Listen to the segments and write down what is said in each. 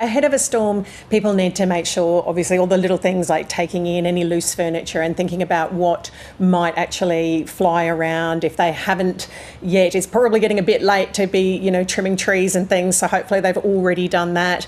Ahead of a storm, people need to make sure, obviously, all the little things like taking in any loose furniture and thinking about what might actually fly around. If they haven't yet, it's probably getting a bit late to be, trimming trees and things, so hopefully they've already done that.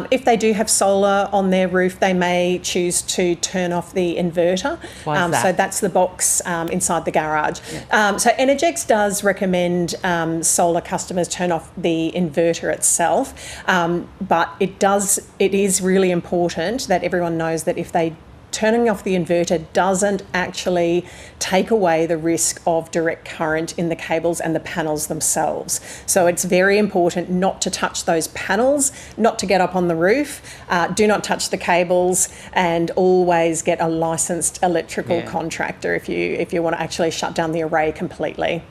If they do have solar on their roof, they may choose to turn off the inverter. Why is that? So that's the box inside the garage. Yeah. So Energex does recommend solar customers turn off the inverter itself, but it is really important that everyone knows that if they turning off the inverter doesn't actually take away the risk of direct current in the cables and the panels themselves. So it's very important not to touch those panels, not to get up on the roof, do not touch the cables, and always get a licensed electrical contractor if you want to actually shut down the array completely.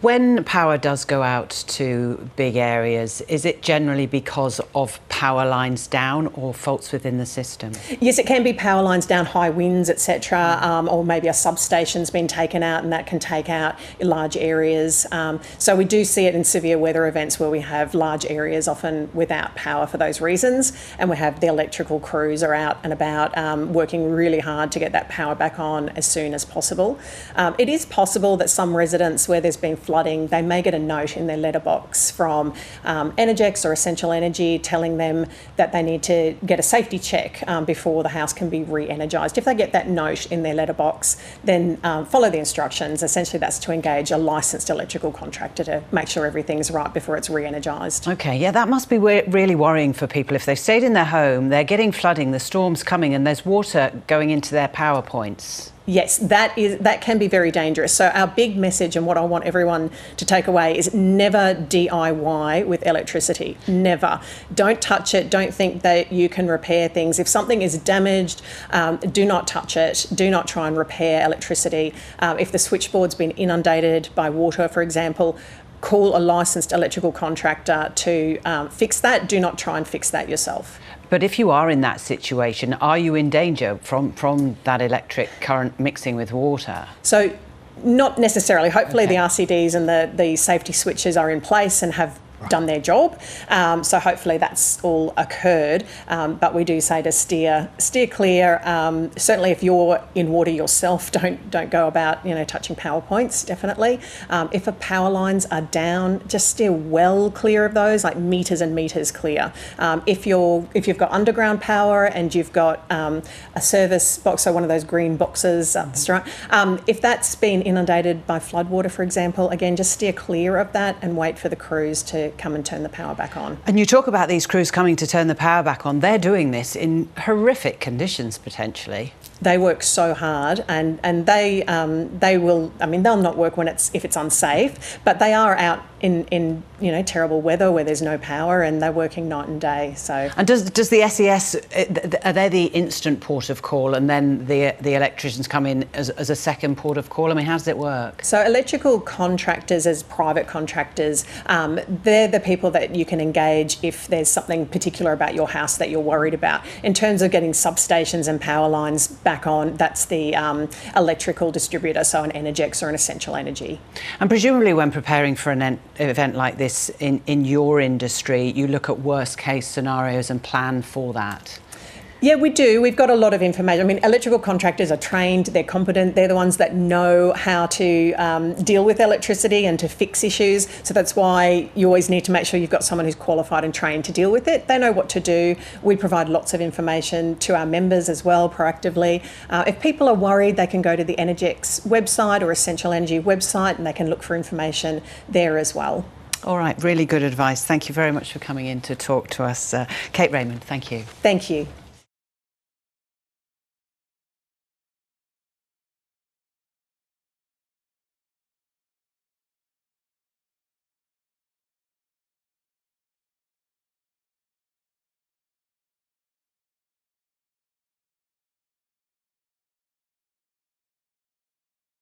When power does go out to big areas, is it generally because of power lines down or faults within the system? Yes, it can be power lines down, high winds, etc., or maybe a substation's been taken out, and that can take out large areas. So we do see it in severe weather events where we have large areas often without power for those reasons, and we have the electrical crews are out and about working really hard to get that power back on as soon as possible. It is possible that some residents where there's been flooding, they may get a note in their letterbox from Energex or Essential Energy telling them that they need to get a safety check before the house can be re-energised. If they get that note in their letterbox, then follow the instructions. Essentially, that's to engage a licensed electrical contractor to make sure everything's right before it's re-energised. OK, yeah, that must be really worrying for people. If they've stayed in their home, they're getting flooding, the storm's coming and there's water going into their power points. Yes, that can be very dangerous. So our big message and what I want everyone to take away is never DIY with electricity. Never. Don't touch it. Don't think that you can repair things. If something is damaged, do not touch it. Do not try and repair electricity. If the switchboard's been inundated by water, for example, call a licensed electrical contractor to fix that. Do not try and fix that yourself. But if you are in that situation, are you in danger from that electric current mixing with water? So not necessarily. Hopefully the RCDs and the safety switches are in place and have done their job. So hopefully that's all occurred. But we do say to steer clear. Certainly if you're in water yourself, don't go about touching power points, definitely. If the power lines are down, just steer well clear of those, like metres and metres clear. If you've got underground power and you've got a service box, so one of those green boxes up the front, if that's been inundated by floodwater, for example, again, just steer clear of that and wait for the crews to come and turn the power back on. And you talk about these crews coming to turn the power back on. They're doing this in horrific conditions, potentially. They work so hard, and they will. I mean, they'll not work if it's unsafe, but they are out in terrible weather where there's no power, and they're working night and day. So. And does the SES, are they the instant port of call, and then the electricians come in as a second port of call? I mean, how does it work? So electrical contractors, as private contractors, they're the people that you can engage if there's something particular about your house that you're worried about. In terms of getting substations and power lines back on, that's the electrical distributor, so an Energex or an Essential Energy. And presumably when preparing for an event like this in your industry, you look at worst case scenarios and plan for that. Yeah, we do. We've got a lot of information. I mean, electrical contractors are trained, they're competent, they're the ones that know how to deal with electricity and to fix issues. So that's why you always need to make sure you've got someone who's qualified and trained to deal with it. They know what to do. We provide lots of information to our members as well, proactively. If people are worried, they can go to the Energex website or Essential Energy website and they can look for information there as well. All right, really good advice. Thank you very much for coming in to talk to us. Kate Raymond, thank you. Thank you.